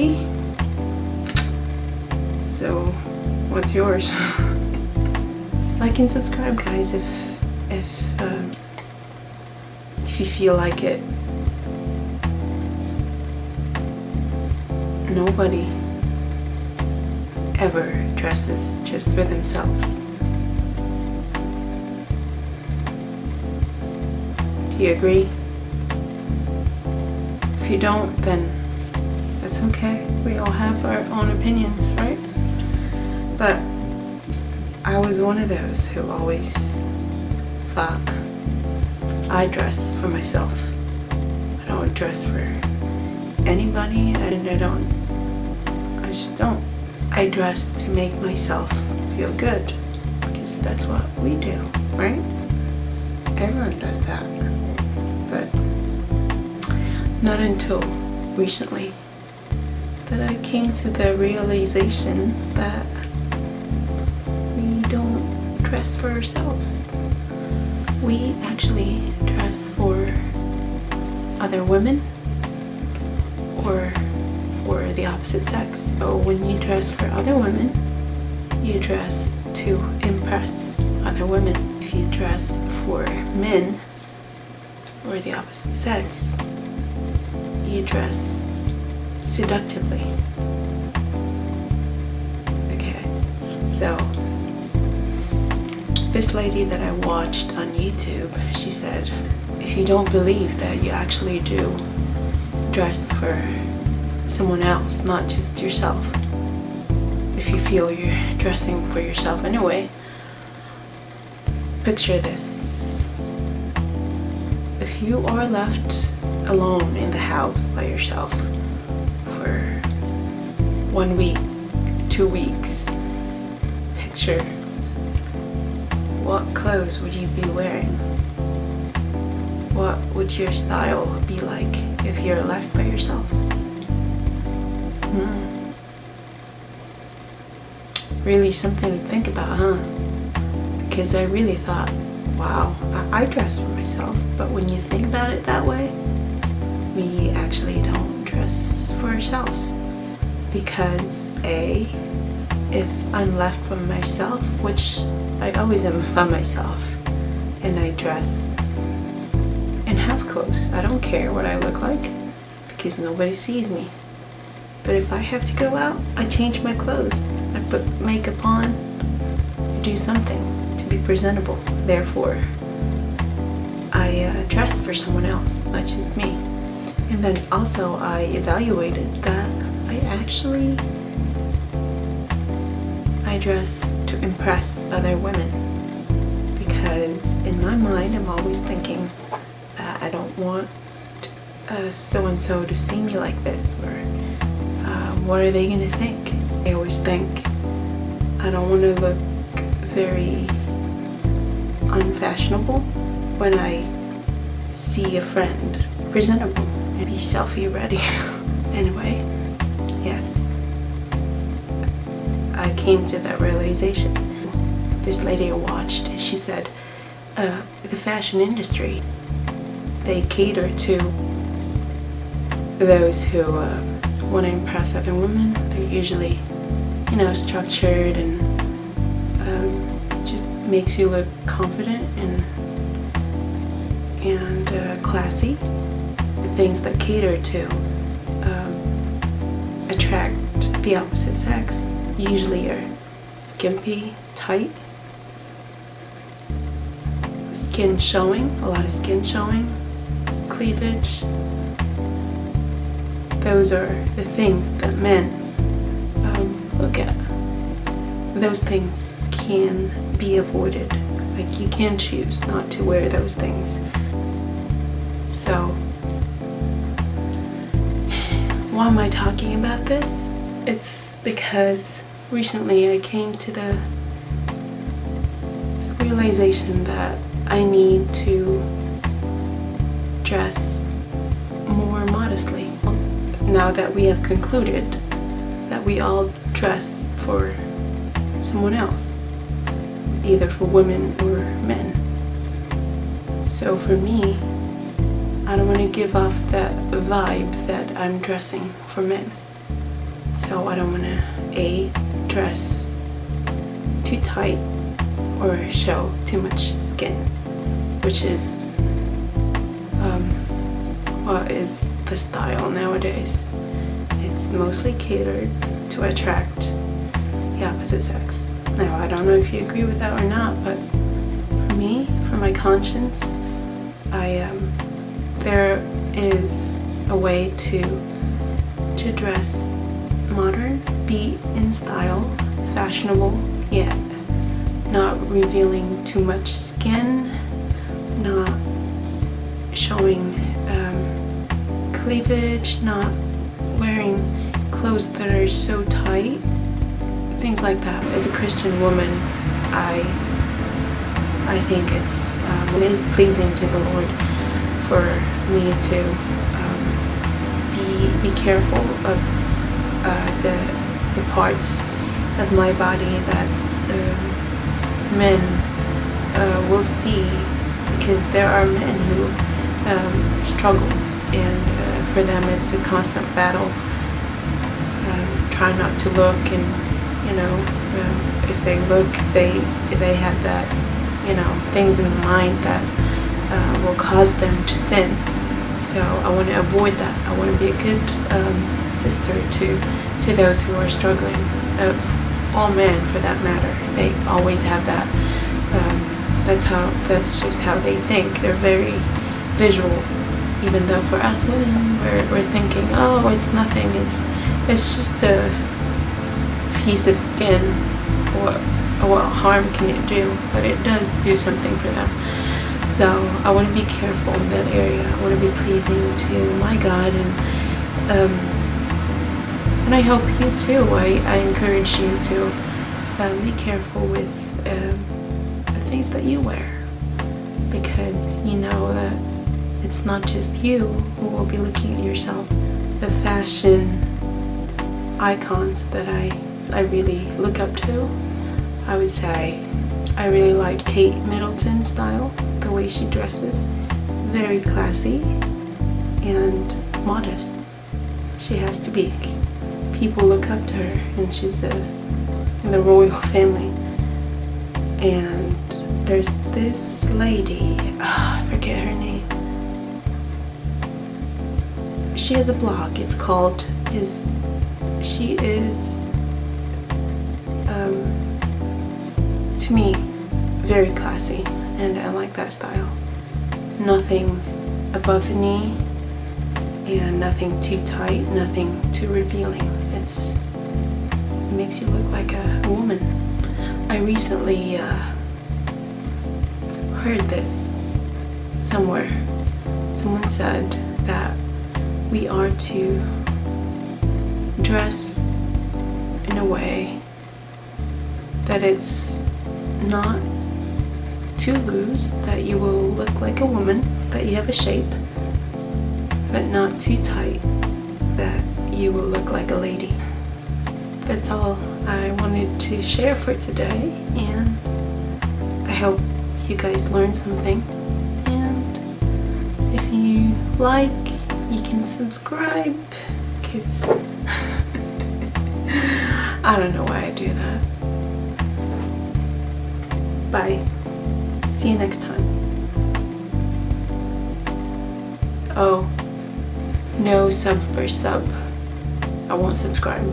See? So, what's yours? Like and subscribe, guys, if you feel like it. Nobody ever dresses just for themselves. Do you agree? If you don't, then that's okay. We all have our own opinions, right? But I was one of those who always thought I dress for myself. I don't dress for anybody, and I just don't. I dress to make myself feel good, because that's what we do, right? Everyone does that. But not until recently that I came to the realization that we don't dress for ourselves. We actually dress for other women or for the opposite sex. So when you dress for other women, you dress to impress other women. If you dress for men or the opposite sex, you dress seductively. Okay, so this lady that I watched on YouTube, she said, if you don't believe that you actually do dress for someone else, not just yourself, if you feel you're dressing for yourself anyway, picture this. If you are left alone in the house by yourself for 1 week, 2 weeks, picture, what clothes would you be wearing? What would your style be like if you're left by yourself? Really something to think about, huh? Because I really thought, wow, I dress for myself. But when you think about it that way, we actually don't dress for ourselves. Because A, if I'm left by myself, which I always am by myself, and I dress in house clothes, I don't care what I look like because nobody sees me. But if I have to go out, I change my clothes. I put makeup on, I do something to be presentable. Therefore, I dress for someone else, not just me. And then also I evaluated that I dress to impress other women, because in my mind I'm always thinking that I don't want so-and-so to see me like this, or what are they gonna think? I always think I don't want to look very unfashionable when I see a friend presentable and be selfie ready. Anyway, yes, I came to that realization. This lady I watched, she said, the fashion industry, they cater to those who want to impress other women. They're usually, structured and just makes you look confident and classy. The things that cater to attract the opposite sex usually are skimpy, tight, skin showing, a lot of skin showing, cleavage. Those are the things that men look at. Those things can be avoided. Like, you can choose not to wear those things. So, why am I talking about this? It's because recently I came to the realization that I need to dress more modestly. Now that we have concluded that we all dress for someone else, either for women or men. So for me, I don't want to give off that vibe that I'm dressing for men. So I don't want to A, dress too tight or show too much skin, which is what is the style nowadays. It's mostly catered to attract the opposite sex. Now, I don't know if you agree with that or not, but for me, for my conscience, there is a way to dress modern, be in style, fashionable, yet not revealing too much skin, not showing cleavage, not wearing clothes that are so tight, things like that. As a Christian woman, I think it is pleasing to the Lord for me to be careful of the parts of my body that men will see, because there are men who struggle, and for them it's a constant battle, trying not to look, and if they look, they have that, things in the mind that will cause them to sin. So I want to avoid that. I want to be a good sister to those who are struggling, of all men for that matter. They always have that. That's just how they think. They're very visual, even though for us women, we're thinking, oh, it's nothing. It's just a piece of skin. What harm can it do? But it does do something for them. So I want to be careful in that area. I want to be pleasing to my God, and I hope you too. I encourage you to be careful with the things that you wear, because you know that it's not just you who will be looking at yourself. The fashion icons that I really look up to, I would say I really like Kate Middleton's style, the way she dresses. Very classy and modest. She has to be. People look up to her, and she's in the royal family. And there's this lady, I forget her name. She has a blog. It's called She is to me very classy, and I like that style. Nothing above the knee, and nothing too tight, nothing too revealing. It makes you look like a woman. I recently heard this somewhere. Someone said that we are to dress in a way that it's not too loose, that you will look like a woman, that you have a shape, but not too tight, that you will look like a lady. That's all I wanted to share for today, and I hope you guys learned something. And if you like, you can subscribe, because I don't know why I do that. Bye. See you next time. Oh, no sub for sub. I won't subscribe.